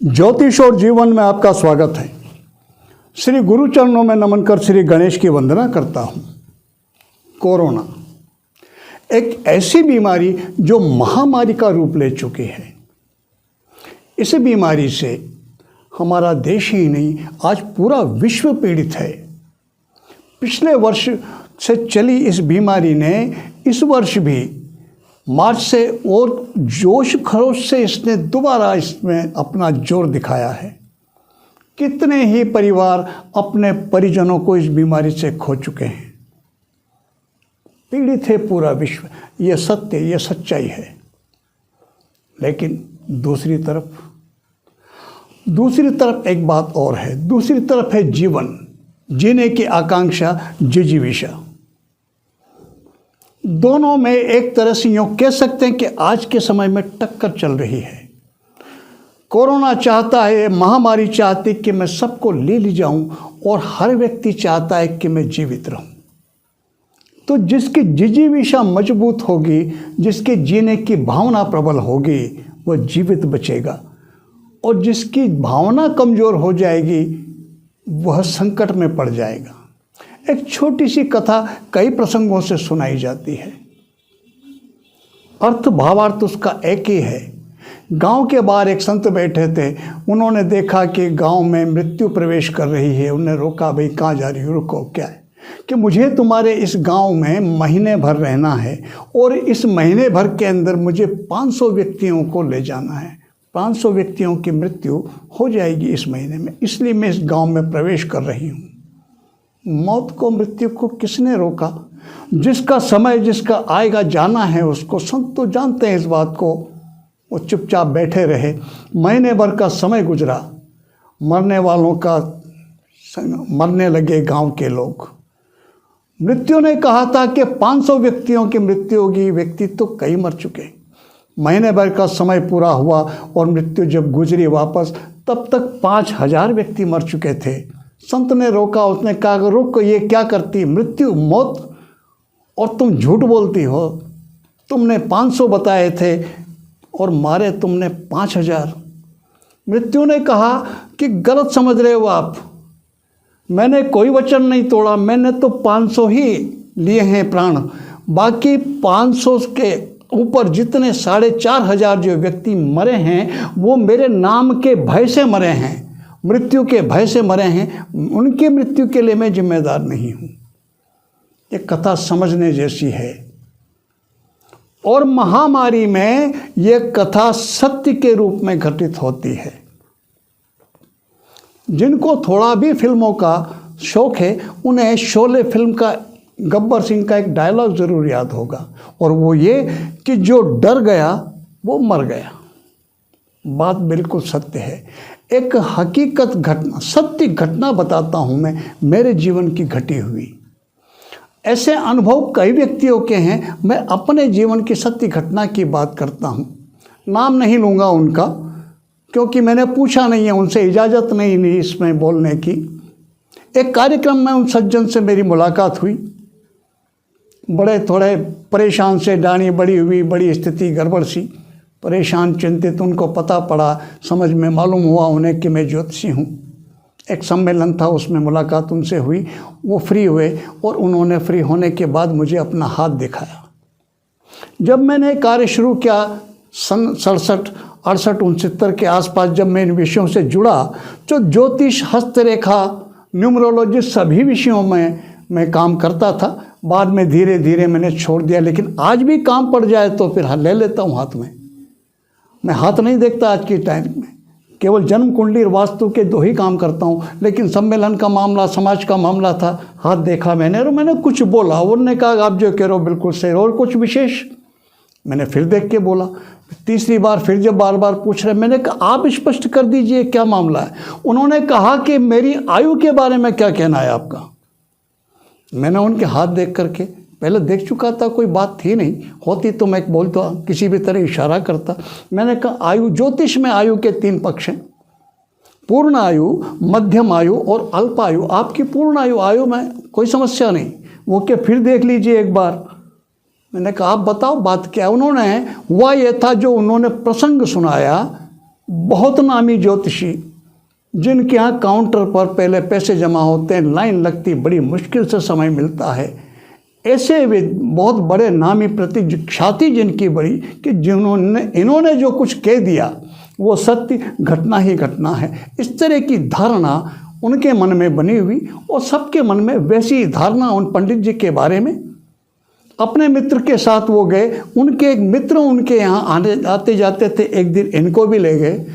ज्योतिष और जीवन में आपका स्वागत है। श्री गुरु चरणों में नमन कर श्री गणेश की वंदना करता हूँ। कोरोना एक ऐसी बीमारी जो महामारी का रूप ले चुकी है। इस बीमारी से हमारा देश ही नहीं, आज पूरा विश्व पीड़ित है। पिछले वर्ष से चली इस बीमारी ने इस वर्ष भी मार्च से और जोश खरोश से इसने दोबारा इसमें अपना जोर दिखाया है। कितने ही परिवार अपने परिजनों को इस बीमारी से खो चुके हैं। पीड़ित है पूरा विश्व, ये सत्य, ये सच्चाई है। लेकिन दूसरी तरफ एक बात और है। दूसरी तरफ है जीवन, जीने की आकांक्षा, जिजीविषा। दोनों में एक तरह से यूँ कह सकते हैं कि आज के समय में टक्कर चल रही है। कोरोना चाहता है, महामारी चाहती कि मैं सबको ले जाऊं, और हर व्यक्ति चाहता है कि मैं जीवित रहूं। तो जिसकी जिजीविषा मजबूत होगी, जिसके जीने की भावना प्रबल होगी, वह जीवित बचेगा, और जिसकी भावना कमज़ोर हो जाएगी वह संकट में पड़ जाएगा। एक छोटी सी कथा कई प्रसंगों से सुनाई जाती है। अर्थ भावार्थ उसका एक ही है। गांव के बाहर एक संत बैठे थे। उन्होंने देखा कि गांव में मृत्यु प्रवेश कर रही है। उन्हें रोका, भाई कहाँ जा रही हो, रुको। क्या है कि मुझे तुम्हारे इस गांव में महीने भर रहना है, और इस महीने भर के अंदर मुझे 500 व्यक्तियों को ले जाना है। 500 व्यक्तियों की मृत्यु हो जाएगी इस महीने में, इसलिए मैं इस गांव में प्रवेश कर रही हूँ। मौत को, मृत्यु को किसने रोका? जिसका समय, जिसका आएगा जाना है उसको। संत तो जानते हैं इस बात को। वो चुपचाप बैठे रहे। महीने भर का समय गुजरा, मरने वालों का मरने लगे गांव के लोग। मृत्यु ने कहा था कि 500 व्यक्तियों की मृत्यु होगी। व्यक्ति तो कई मर चुके। महीने भर का समय पूरा हुआ और मृत्यु जब गुजरी वापस, तब तक 5000 व्यक्ति मर चुके थे। संत ने रोका। उसने कहा, रुक, ये क्या करती, मृत्यु, मौत, और तुम झूठ बोलती हो। तुमने 500 बताए थे और मारे तुमने 5000। मृत्यु ने कहा कि गलत समझ रहे हो आप। मैंने कोई वचन नहीं तोड़ा। मैंने तो 500 ही लिए हैं प्राण। बाकी 500 के ऊपर जितने 4500 जो व्यक्ति मरे हैं, वो मेरे नाम के भय से मरे हैं, मृत्यु के भय से मरे हैं। उनकी मृत्यु के लिए मैं जिम्मेदार नहीं हूँ। ये कथा समझने जैसी है। और महामारी में ये कथा सत्य के रूप में घटित होती है। जिनको थोड़ा भी फिल्मों का शौक है, उन्हें शोले फिल्म का गब्बर सिंह का एक डायलॉग ज़रूर याद होगा, और वो ये कि जो डर गया वो मर गया। बात बिल्कुल सत्य है। एक हकीकत घटना, सत्य घटना बताता हूँ मैं, मेरे जीवन की घटी हुई। ऐसे अनुभव कई व्यक्तियों के हैं। मैं अपने जीवन की सत्य घटना की बात करता हूँ। नाम नहीं लूँगा उनका, क्योंकि मैंने पूछा नहीं है, उनसे इजाज़त नहीं ली इसमें बोलने की। एक कार्यक्रम में उन सज्जन से मेरी मुलाकात हुई। बड़े थोड़े परेशान से, डानी बड़ी हुई, बड़ी स्थिति गड़बड़ सी, परेशान, चिंतित। उनको पता पड़ा, समझ में मालूम हुआ उन्हें कि मैं ज्योतिषी हूँ। एक सम्मेलन था, उसमें मुलाकात उनसे हुई। वो फ्री हुए, और उन्होंने फ्री होने के बाद मुझे अपना हाथ दिखाया। जब मैंने कार्य शुरू किया, सन 67, 68, 69 के आसपास, जब मैं इन विषयों से जुड़ा, तो ज्योतिष, हस्तरेखा, न्यूमरोलॉजी, सभी विषयों में मैं काम करता था। बाद में धीरे धीरे मैंने छोड़ दिया, लेकिन आज भी काम पड़ जाए तो फिर ले लेता हूँ हाथ में। मैं हाथ नहीं देखता आज के टाइम में। केवल जन्म कुंडली और वास्तु के 2 ही काम करता हूँ। लेकिन सम्मेलन का मामला, समाज का मामला था, हाथ देखा मैंने, और मैंने कुछ बोला। उन्होंने कहा, आप जो कह रहे हो बिल्कुल सही, और कुछ विशेष? मैंने फिर देख के बोला। तीसरी बार फिर जब बार बार पूछ रहे, मैंने कहा, आप स्पष्ट कर दीजिए क्या मामला है। उन्होंने कहा कि मेरी आयु के बारे में क्या कहना है आपका। मैंने उनके हाथ देख करके, पहले देख चुका था, कोई बात थी नहीं, होती तो मैं बोलता, किसी भी तरह इशारा करता। मैंने कहा, आयु, ज्योतिष में आयु के 3 पक्ष हैं, पूर्ण आयु, मध्यम आयु और अल्प आयु। आपकी पूर्ण आयु में कोई समस्या नहीं, वो के फिर देख लीजिए एक बार। मैंने कहा, आप बताओ बात क्या है। उन्होंने, हुआ ये था, जो उन्होंने प्रसंग सुनाया बहुत नामी ज्योतिषी जिनके यहाँ काउंटर पर पहले पैसे जमा होते हैं, लाइन लगती, बड़ी मुश्किल से समय मिलता है, ऐसे भी बहुत बड़े नामी ख्याति जिनकी बड़ी कि इन्होंने जो कुछ कह दिया वो सत्य घटना ही घटना है, इस तरह की धारणा उनके मन में बनी हुई और सबके मन में वैसी धारणा उन पंडित जी के बारे में। अपने मित्र के साथ वो गए, उनके एक मित्र उनके यहाँ आते जाते थे, एक दिन इनको भी ले गए।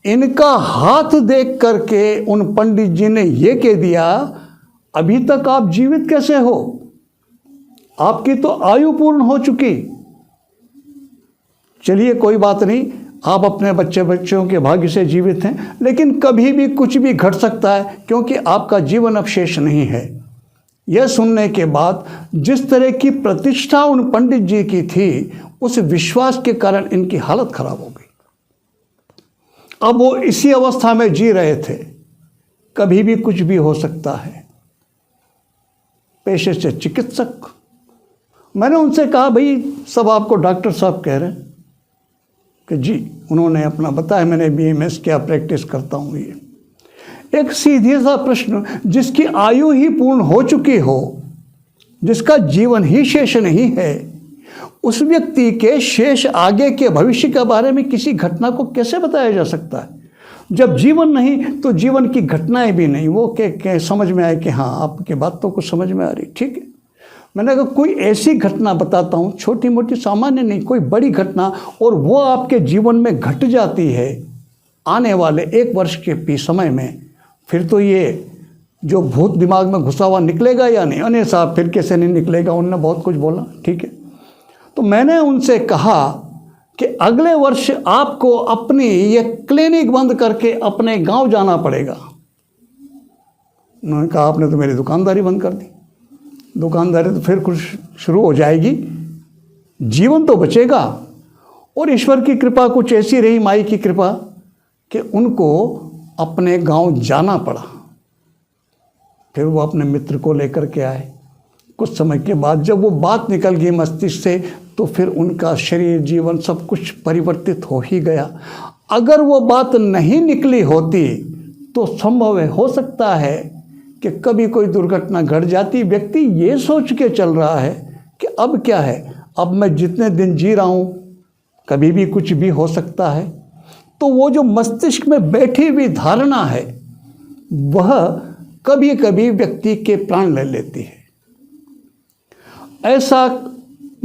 इनका हाथ देख करके उन पंडित जी ने ये कह दिया, अभी तक आप जीवित कैसे हो, आपकी तो आयु पूर्ण हो चुकी। चलिए कोई बात नहीं, आप अपने बच्चों के भाग्य से जीवित हैं, लेकिन कभी भी कुछ भी घट सकता है क्योंकि आपका जीवन अब शेष नहीं है। यह सुनने के बाद जिस तरह की प्रतिष्ठा उन पंडित जी की थी, उस विश्वास के कारण इनकी हालत खराब हो गई। अब वो इसी अवस्था में जी रहे थे, कभी भी कुछ भी हो सकता है। पेशे से चिकित्सक, मैंने उनसे कहा भाई सब आपको डॉक्टर साहब कह रहे हैं कि जी, उन्होंने अपना बताया, मैंने BMS किया, प्रैक्टिस करता हूँ। ये एक सीधे सा प्रश्न, जिसकी आयु ही पूर्ण हो चुकी हो, जिसका जीवन ही शेष नहीं है, उस व्यक्ति के शेष आगे के भविष्य के बारे में किसी घटना को कैसे बताया जा सकता है? जब जीवन नहीं तो जीवन की घटनाएं भी नहीं। वो के समझ में आए कि हाँ आपकी बात तो कुछ समझ में आ रही, ठीक है। मैंने कहा कोई ऐसी घटना बताता हूँ, छोटी मोटी सामान्य नहीं, कोई बड़ी घटना, और वो आपके जीवन में घट जाती है आने वाले 1 वर्ष के समय में, फिर तो ये जो भूत दिमाग में घुसा हुआ निकलेगा या नहीं? अने साहब फिर कैसे नहीं निकलेगा, उन्होंने बहुत कुछ बोला, ठीक है। तो मैंने उनसे कहा कि अगले वर्ष आपको अपनी ये क्लिनिक बंद करके अपने गांव जाना पड़ेगा। उन्होंने कहा आपने तो मेरी दुकानदारी बंद कर दी। दुकानदारी तो फिर कुछ शुरू हो जाएगी, जीवन तो बचेगा। और ईश्वर की कृपा कुछ ऐसी रही, माई की कृपा, कि उनको अपने गांव जाना पड़ा। फिर वो अपने मित्र को लेकर के आए। कुछ समय के बाद जब वो बात निकल गई मस्तिष्क से, तो फिर उनका शरीर, जीवन सब कुछ परिवर्तित हो ही गया। अगर वो बात नहीं निकली होती तो संभव है, हो सकता है कि कभी कोई दुर्घटना घट जाती। व्यक्ति ये सोच के चल रहा है कि अब क्या है, अब मैं जितने दिन जी रहा हूँ कभी भी कुछ भी हो सकता है। तो वो जो मस्तिष्क में बैठी हुई धारणा है, वह कभी कभी व्यक्ति के प्राण ले लेती है। ऐसा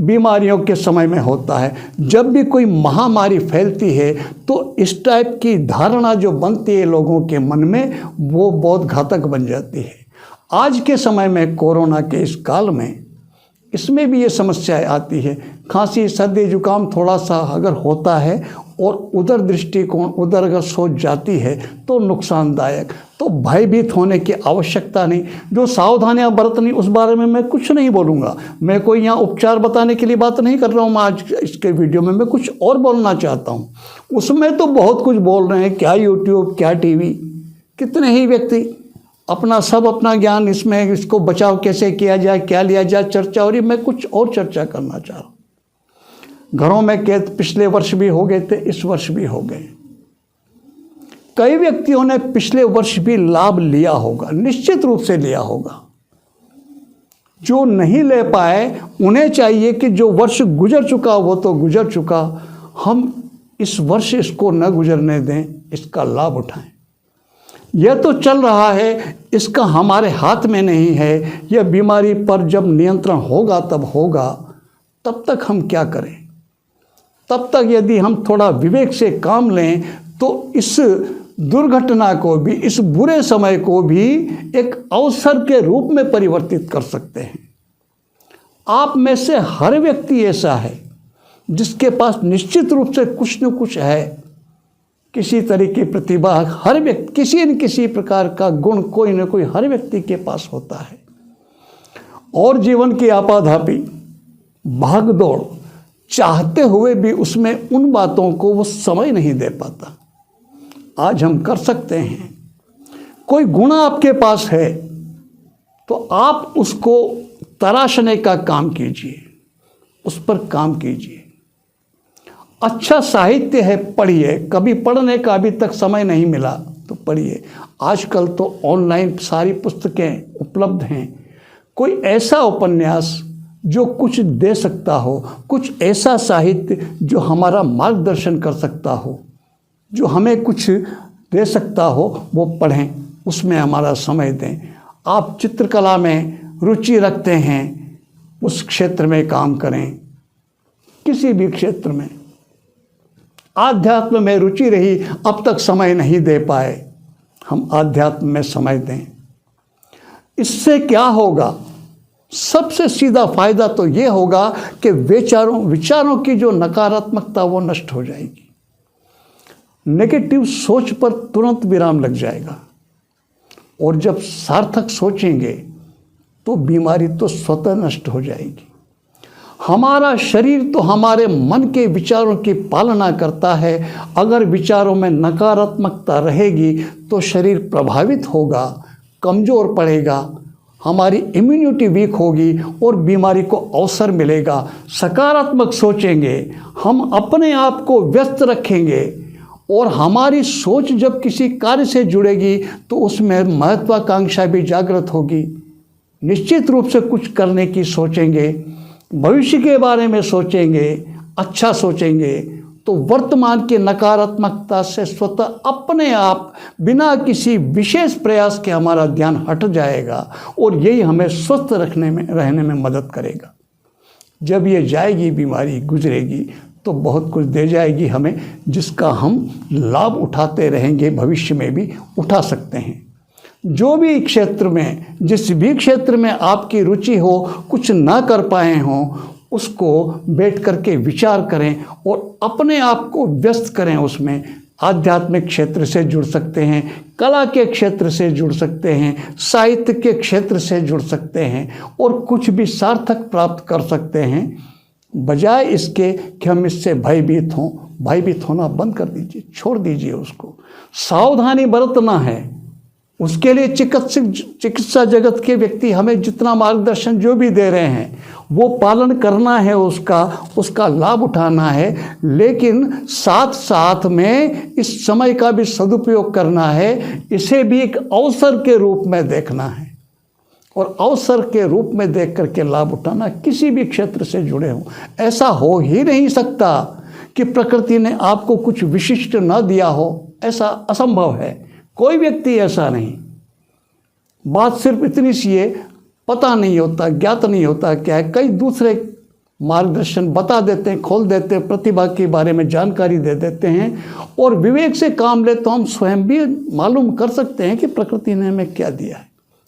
बीमारियों के समय में होता है। जब भी कोई महामारी फैलती है तो इस टाइप की धारणा जो बनती है लोगों के मन में, वो बहुत घातक बन जाती है। आज के समय में कोरोना के इस काल में इसमें भी ये समस्याएं आती है। खांसी, सर्दी, जुकाम थोड़ा सा अगर होता है और उधर दृष्टिकोण उधर अगर सोच जाती है तो नुकसानदायक। तो भयभीत होने की आवश्यकता नहीं। जो सावधानियां बरतनी उस बारे में मैं कुछ नहीं बोलूँगा। मैं कोई यहाँ उपचार बताने के लिए बात नहीं कर रहा हूँ। मैं आज इसके वीडियो में मैं कुछ और बोलना चाहता हूँ। उसमें तो बहुत कुछ बोल रहे हैं, क्या यूट्यूब, क्या टीवी, कितने ही व्यक्ति अपना ज्ञान इसमें, इसको बचाव कैसे किया जाए, क्या लिया जाए, चर्चा हो रही। मैं कुछ और चर्चा करना चाह रहा हूँ। घरों में कैद पिछले वर्ष भी हो गए थे, इस वर्ष भी हो गए। कई व्यक्तियों ने पिछले वर्ष भी लाभ लिया होगा, निश्चित रूप से लिया होगा। जो नहीं ले पाए उन्हें चाहिए कि जो वर्ष गुजर चुका वो तो गुजर चुका, हम इस वर्ष इसको न गुजरने दें, इसका लाभ उठाएं। यह तो चल रहा है, इसका हमारे हाथ में नहीं है। यह बीमारी पर जब नियंत्रण होगा तब होगा। तब तक हम क्या करें? तब तक यदि हम थोड़ा विवेक से काम लें तो इस दुर्घटना को भी, इस बुरे समय को भी एक अवसर के रूप में परिवर्तित कर सकते हैं। आप में से हर व्यक्ति ऐसा है जिसके पास निश्चित रूप से कुछ न कुछ है, किसी तरह की प्रतिभा। हर व्यक्ति किसी न किसी प्रकार का गुण कोई न कोई हर व्यक्ति के पास होता है। और जीवन की आपाधापी, भाग दौड़ चाहते हुए भी उसमें उन बातों को वो समय नहीं दे पाता। आज हम कर सकते हैं। कोई गुण आपके पास है तो आप उसको तराशने का काम कीजिए, उस पर काम कीजिए। अच्छा साहित्य है, पढ़िए। कभी पढ़ने का अभी तक समय नहीं मिला तो पढ़िए। आजकल तो ऑनलाइन सारी पुस्तकें उपलब्ध हैं। कोई ऐसा उपन्यास जो कुछ दे सकता हो, कुछ ऐसा साहित्य जो हमारा मार्गदर्शन कर सकता हो, जो हमें कुछ दे सकता हो, वो पढ़ें, उसमें हमारा समय दें। आप चित्रकला में रुचि रखते हैं, उस क्षेत्र में काम करें, किसी भी क्षेत्र में। आध्यात्म में रुचि रही, अब तक समय नहीं दे पाए, हम आध्यात्म में समय दें। इससे क्या होगा? सबसे सीधा फायदा तो ये होगा कि विचारों की जो नकारात्मकता वो नष्ट हो जाएगी। नेगेटिव सोच पर तुरंत विराम लग जाएगा। और जब सार्थक सोचेंगे तो बीमारी तो स्वतः नष्ट हो जाएगी। हमारा शरीर तो हमारे मन के विचारों की पालना करता है। अगर विचारों में नकारात्मकता रहेगी तो शरीर प्रभावित होगा, कमज़ोर पड़ेगा, हमारी इम्यूनिटी वीक होगी और बीमारी को अवसर मिलेगा। सकारात्मक सोचेंगे, हम अपने आप को व्यस्त रखेंगे और हमारी सोच जब किसी कार्य से जुड़ेगी तो उसमें महत्वाकांक्षा भी जागृत होगी। निश्चित रूप से कुछ करने की सोचेंगे, भविष्य के बारे में सोचेंगे, अच्छा सोचेंगे तो वर्तमान की नकारात्मकता से स्वतः अपने आप बिना किसी विशेष प्रयास के हमारा ध्यान हट जाएगा और यही हमें स्वस्थ रहने में मदद करेगा। जब ये जाएगी, बीमारी गुजरेगी, तो बहुत कुछ दे जाएगी हमें, जिसका हम लाभ उठाते रहेंगे, भविष्य में भी उठा सकते हैं। जो भी क्षेत्र में, जिस भी क्षेत्र में आपकी रुचि हो, कुछ ना कर पाए हों, उसको बैठ करके विचार करें और अपने आप को व्यस्त करें उसमें। आध्यात्मिक क्षेत्र से जुड़ सकते हैं, कला के क्षेत्र से जुड़ सकते हैं, साहित्य के क्षेत्र से जुड़ सकते हैं और कुछ भी सार्थक प्राप्त कर सकते हैं। बजाय इसके कि हम इससे भयभीत हों, भयभीत होना बंद कर दीजिए, छोड़ दीजिए उसको। सावधानी बरतना है, उसके लिए चिकित्सा जगत के व्यक्ति हमें जितना मार्गदर्शन जो भी दे रहे हैं वो पालन करना है, उसका लाभ उठाना है। लेकिन साथ साथ में इस समय का भी सदुपयोग करना है, इसे भी एक अवसर के रूप में देखना है और अवसर के रूप में देख करके लाभ उठाना। किसी भी क्षेत्र से जुड़े हों, ऐसा हो ही नहीं सकता कि प्रकृति ने आपको कुछ विशिष्ट न दिया हो, ऐसा असंभव है। कोई व्यक्ति ऐसा नहीं। बात सिर्फ इतनी सी है, पता नहीं होता, ज्ञात नहीं होता क्या है। कई दूसरे मार्गदर्शन बता देते हैं, खोल देते हैं, प्रतिभा के बारे में जानकारी दे देते हैं और विवेक से काम ले तो हम स्वयं भी मालूम कर सकते हैं कि प्रकृति ने हमें क्या दिया है,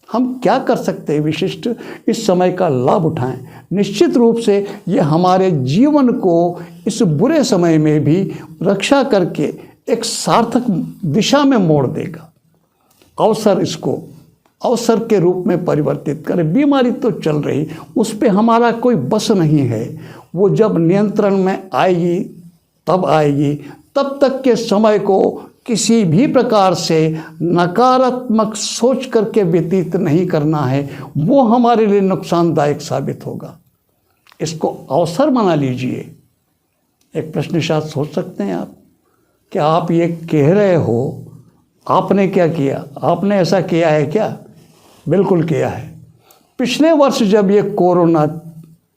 हम क्या कर सकते हैं विशिष्ट। इस समय का लाभ उठाएं। निश्चित रूप से ये हमारे जीवन को इस बुरे समय में भी रक्षा करके एक सार्थक दिशा में मोड़ देगा। इसको अवसर के रूप में परिवर्तित करें। बीमारी तो चल रही, उस पे हमारा कोई बस नहीं है। वो जब नियंत्रण में आएगी तब आएगी। तब तक के समय को किसी भी प्रकार से नकारात्मक सोच करके व्यतीत नहीं करना है, वो हमारे लिए नुकसानदायक साबित होगा। इसको अवसर बना लीजिए। एक प्रश्न शायद सोच सकते हैं आप, क्या आप ये कह रहे हो आपने क्या किया? आपने ऐसा किया है क्या? बिल्कुल किया है। पिछले वर्ष जब ये कोरोना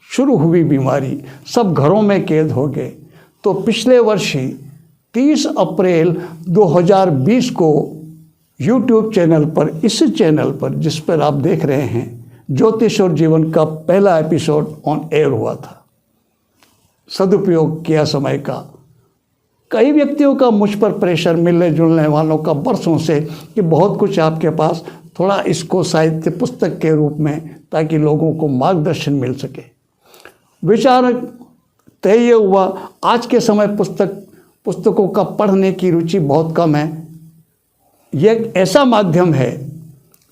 शुरू हुई बीमारी, सब घरों में कैद हो गए, तो पिछले वर्ष ही 30 अप्रैल 2020 को YouTube चैनल पर, इस चैनल पर जिस पर आप देख रहे हैं, ज्योतिष और जीवन का पहला एपिसोड ऑन एयर हुआ था। सदुपयोग किया समय का। कई व्यक्तियों का मुझ पर प्रेशर, मिलने जुलने वालों का बरसों से, कि बहुत कुछ आपके पास, थोड़ा इसको साहित्य पुस्तक के रूप में, ताकि लोगों को मार्गदर्शन मिल सके। विचार तय ये हुआ, आज के समय पुस्तकों का पढ़ने की रुचि बहुत कम है। यह एक ऐसा माध्यम है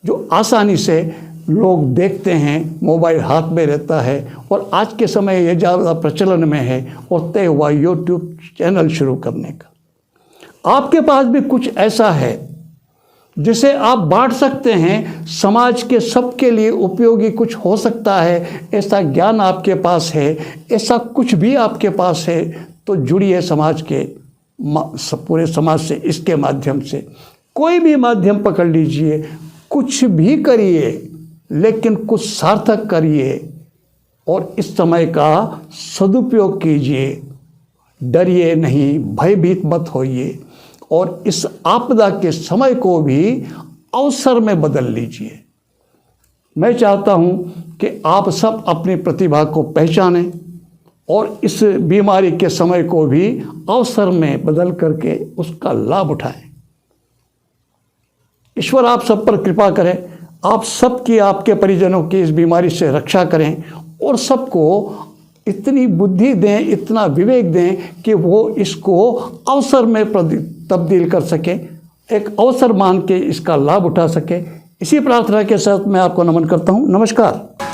जो आसानी से लोग देखते हैं, मोबाइल हाथ में रहता है और आज के समय ये ज़्यादा प्रचलन में है। और तय हुआ YouTube चैनल शुरू करने का। आपके पास भी कुछ ऐसा है जिसे आप बांट सकते हैं, समाज के सबके लिए उपयोगी कुछ हो सकता है, ऐसा ज्ञान आपके पास है, ऐसा कुछ भी आपके पास है, तो जुड़िए समाज के पूरे समाज से इसके माध्यम से। कोई भी माध्यम पकड़ लीजिए, कुछ भी करिए, लेकिन कुछ सार्थक करिए और इस समय का सदुपयोग कीजिए। डरिए नहीं, भयभीत मत होइए और इस आपदा के समय को भी अवसर में बदल लीजिए। मैं चाहता हूँ कि आप सब अपनी प्रतिभा को पहचानें और इस बीमारी के समय को भी अवसर में बदल करके उसका लाभ उठाएं। ईश्वर आप सब पर कृपा करें, आप सबकी, आपके परिजनों की इस बीमारी से रक्षा करें और सबको इतनी बुद्धि दें, इतना विवेक दें कि वो इसको अवसर में तब्दील कर सकें, एक अवसर मान के इसका लाभ उठा सकें। इसी प्रार्थना के साथ मैं आपको नमन करता हूँ। नमस्कार।